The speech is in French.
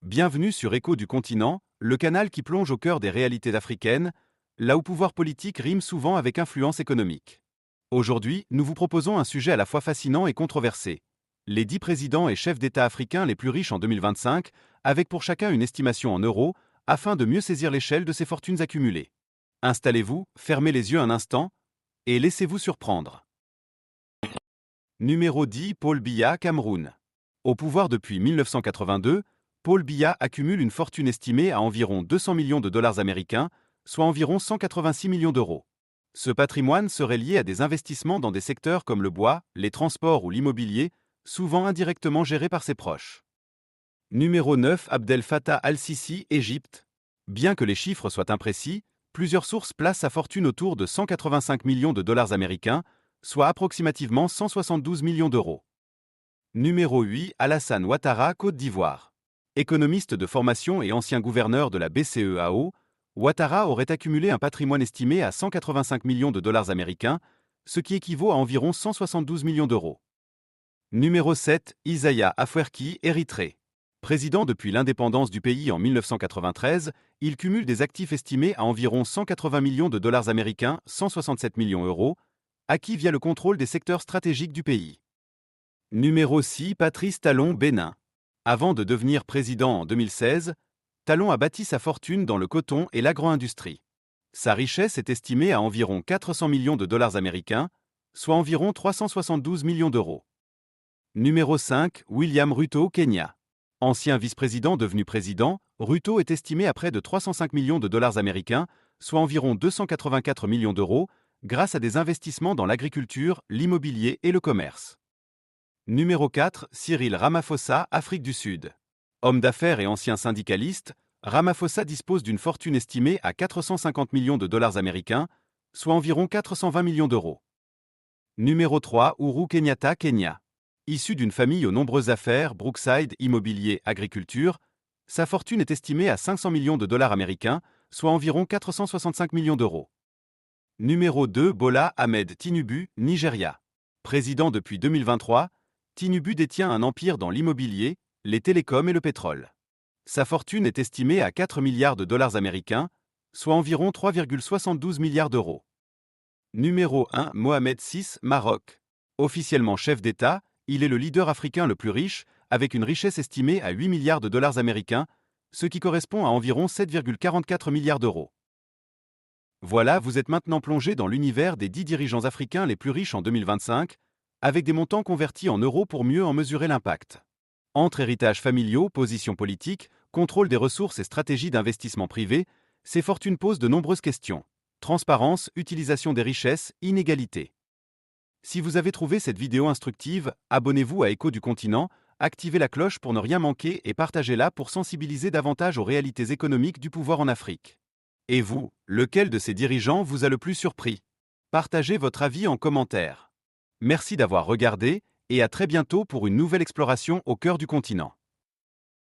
Bienvenue sur Écho du continent, le canal qui plonge au cœur des réalités africaines, là où pouvoir politique rime souvent avec influence économique. Aujourd'hui, nous vous proposons un sujet à la fois fascinant et controversé. Les 10 présidents et chefs d'État africains les plus riches en 2025, avec pour chacun une estimation en euros, afin de mieux saisir l'échelle de ces fortunes accumulées. Installez-vous, fermez les yeux un instant, et laissez-vous surprendre. Numéro 10, Paul Biya, Cameroun. Au pouvoir depuis 1982, Paul Biya accumule une fortune estimée à environ 200 millions de dollars américains, soit environ 186 millions d'euros. Ce patrimoine serait lié à des investissements dans des secteurs comme le bois, les transports ou l'immobilier, souvent indirectement gérés par ses proches. Numéro 9, Abdel Fattah al-Sisi, Égypte. Bien que les chiffres soient imprécis, plusieurs sources placent sa fortune autour de 185 millions de dollars américains, soit approximativement 172 millions d'euros. Numéro 8, Alassane Ouattara, Côte d'Ivoire. Économiste de formation et ancien gouverneur de la BCEAO, Ouattara aurait accumulé un patrimoine estimé à 185 millions de dollars américains, ce qui équivaut à environ 172 millions d'euros. Numéro 7, Isaiah Afwerki, Érythrée. Président depuis l'indépendance du pays en 1993, il cumule des actifs estimés à environ 180 millions de dollars américains, 167 millions d'euros, acquis via le contrôle des secteurs stratégiques du pays. Numéro 6, Patrice Talon, Bénin. Avant de devenir président en 2016, Talon a bâti sa fortune dans le coton et l'agro-industrie. Sa richesse est estimée à environ 400 millions de dollars américains, soit environ 372 millions d'euros. Numéro 5, William Ruto, Kenya. Ancien vice-président devenu président, Ruto est estimé à près de 305 millions de dollars américains, soit environ 284 millions d'euros, grâce à des investissements dans l'agriculture, l'immobilier et le commerce. Numéro 4, Cyril Ramaphosa, Afrique du Sud. Homme d'affaires et ancien syndicaliste, Ramaphosa dispose d'une fortune estimée à 450 millions de dollars américains, soit environ 420 millions d'euros. Numéro 3, Uhuru Kenyatta, Kenya. Issu d'une famille aux nombreuses affaires, Brookside, immobilier, agriculture, sa fortune est estimée à 500 millions de dollars américains, soit environ 465 millions d'euros. Numéro 2, Bola Ahmed Tinubu, Nigeria. Président depuis 2023, Tinubu détient un empire dans l'immobilier, les télécoms et le pétrole. Sa fortune est estimée à 4 milliards de dollars américains, soit environ 3,72 milliards d'euros. Numéro 1, Mohamed VI, Maroc. Officiellement chef d'État, il est le leader africain le plus riche, avec une richesse estimée à 8 milliards de dollars américains, ce qui correspond à environ 7,44 milliards d'euros. Voilà, vous êtes maintenant plongé dans l'univers des 10 dirigeants africains les plus riches en 2025, avec des montants convertis en euros pour mieux en mesurer l'impact. Entre héritages familiaux, positions politiques, contrôle des ressources et stratégies d'investissement privé, ces fortunes posent de nombreuses questions. Transparence, utilisation des richesses, inégalité. Si vous avez trouvé cette vidéo instructive, abonnez-vous à Écho du continent, activez la cloche pour ne rien manquer et partagez-la pour sensibiliser davantage aux réalités économiques du pouvoir en Afrique. Et vous, lequel de ces dirigeants vous a le plus surpris? Partagez votre avis en commentaire. Merci d'avoir regardé et à très bientôt pour une nouvelle exploration au cœur du continent.